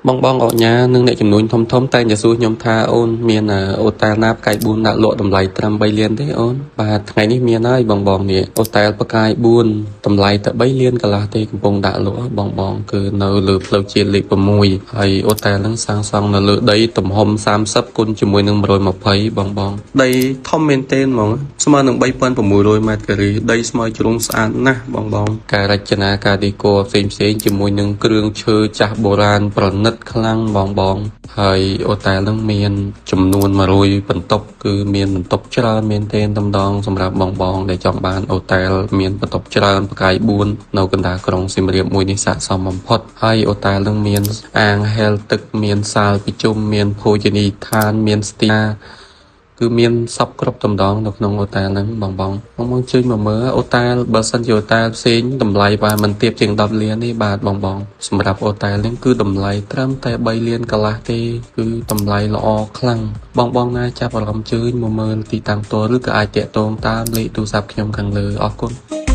បងអុកញ៉ានិងអ្នកជំនួញធំតែងតែសួរខ្ញុំថាអូនមានអូតែលណាផ្កាយ4ដាក់លក់តម្លៃត្រឹម3លានទេអូនបាទថ្ងៃនេះមានហើយបងនេះអូតែលផ្កាយ4តម្លៃតែ3លានកន្លះទេកំពុងដាក់លក់បងគឺនៅលើផ្លូវជាតិលេខ6ហើយអូតែលហ្នឹងសាងសង់នៅលើដីទំហំ30គុណជាមួយនឹង120បងដីធំមែនទែនហ្មងស្មើនឹង3600ម៉ែត្រការ៉េដីស្មៅជ្រុងស្អាតណាស់បងការរចនាការឌីកូផ្សេងជាមួយនឹងគ្រឿងឈើចាស់បុរាណប្រណិតខ្លាំងបងហើយអូតែលនឹងមានចំនួន100បន្ទប់គឺមានបន្ទប់ច្រើនមែនទែនតម្ដងសម្រាប់បងដែលចង់បានអូតែលមានបន្ទប់ច្រើនផ្កាយ4នៅកណ្ដាលក្រុងសៀមរាបមួយនេះស័ក្តិសមបំផុតហើយអូតែលនឹងមានអាងហែលទឹកមានសាលប្រជុំមានភោជនីយដ្ឋានមានស្ទីគឺមានសពគ្រប់តម្ដងនៅក្នុងអូតែលហ្នឹងបងជួយមកមើលអូតែលបើសិនជាអូតែលផ្សេងតម្លៃប្រហែលមិនទៀបជាង10លានទេបាទបងសម្រាប់អូតែលហ្នឹងគឺតម្លៃត្រឹមតែ3លានកន្លះទេគឺតម្លៃល្អខ្លាំងបងណាចាប់អារម្មណ៍ជួយមកមើលទីតាំងផ្ទាល់ឬក៏អាចតាក់ទងតាមលេខទូរស័ព្ទខ្ញុំខាងលើអរគុណ